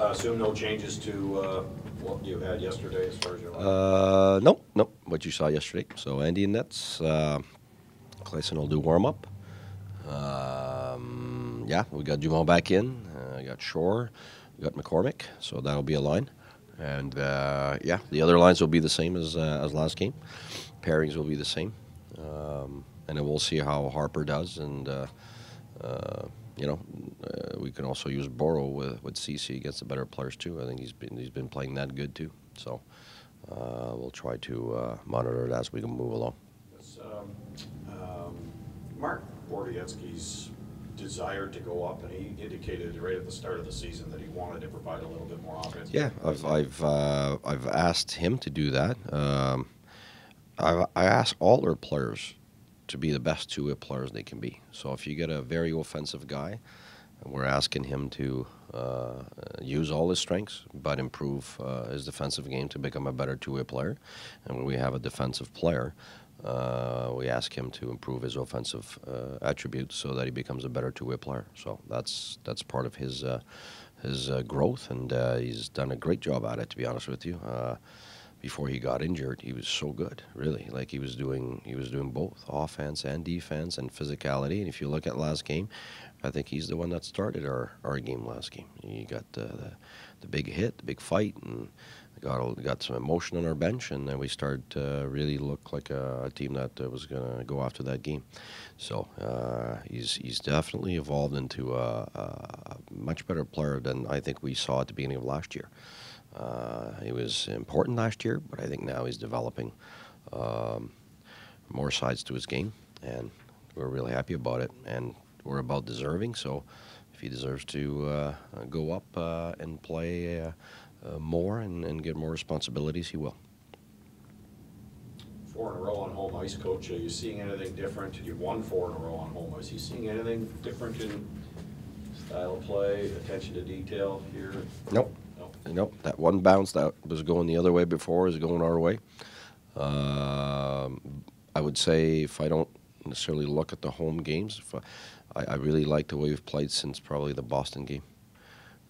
Assume no changes to what you had yesterday as far as your line? No, what you saw yesterday. So Andy and Nets, Clayson will do warm up. Yeah, we got Jamal back in. I got Shore, we got McCormick, so that'll be a line. And yeah, the other lines will be the same as last game. Pairings will be the same, and then we'll see how Harper does. And uh, you know, we can also use Boro with CC against the better players too. I think he's been playing that good too. So we'll try to monitor it as we can move along. It's, Mark Bordietsky's desire to go up, and he indicated right at the start of the season that he wanted to provide a little bit more offense. Yeah, I've asked him to do that. I ask all our players to be the best two-way players they can be. So if you get a very offensive guy, we're asking him to use all his strengths, but improve his defensive game to become a better two-way player. And when we have a defensive player, we ask him to improve his offensive attributes so that he becomes a better two-way player. So that's part of his growth, and he's done a great job at it. To be honest with you, before he got injured, he was so good. Really, like he was doing both offense and defense and physicality. And if you look at last game, I think he's the one that started our game last game. He got the big hit, the big fight, and got some emotion on our bench, and then we started to really look like a team that was going to go after that game. So he's definitely evolved into a much better player than I think we saw at the beginning of last year. He was important last year, but I think now he's developing more sides to his game, and we're really happy about it. And we're about deserving, so if he deserves to go up and play more and get more responsibilities, he will. 4 in a row on home ice, Coach. Are you seeing anything different? You've won 4 in a row on home ice. Are you seeing anything different in style of play, attention to detail here? Nope. Nope. That one bounce that was going the other way before is going our way. I would say if I don't necessarily look at the home games, I really like the way we've played since probably the Boston game.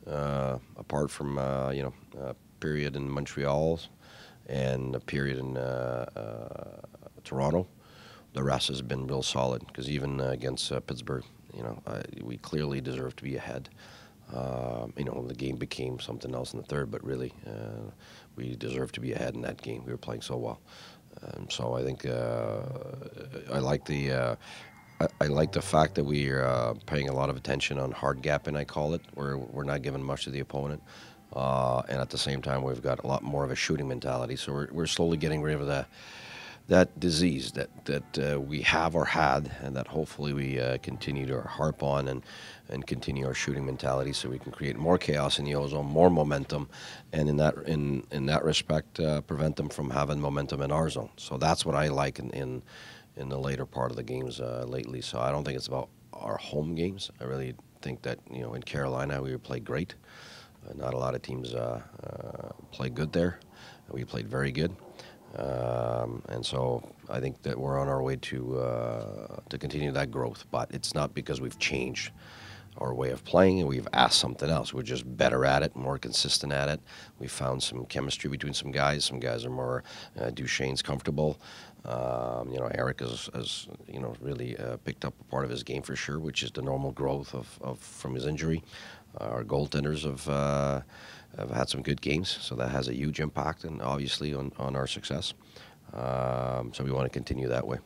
Apart from a period in Montreal and a period in Toronto, the rest has been real solid. Because even against Pittsburgh, we clearly deserved to be ahead. The game became something else in the third, but really, we deserved to be ahead in that game. We were playing so well, so I think I like the. I like the fact that we are paying a lot of attention on hard gapping, I call it, where we're not giving much to the opponent. And at the same time, we've got a lot more of a shooting mentality. So we're slowly getting rid of that disease that we have or had, and that hopefully we continue to harp on and continue our shooting mentality so we can create more chaos in the ozone, more momentum, and in that respect, prevent them from having momentum in our zone. So that's what I like in the later part of the games lately. So I don't think it's about our home games. I really think that, in Carolina we played great. Not a lot of teams play good there. We played very good. And so I think that we're on our way to continue that growth. But it's not because we've changed our way of playing and we've asked something else. We're just better at it, more consistent at it. We found some chemistry between some guys. Some guys are more Duchesne's comfortable. Eric has really picked up a part of his game for sure, which is the normal growth of from his injury. Our goaltenders have had some good games, so that has a huge impact and obviously on our success. So we want to continue that way.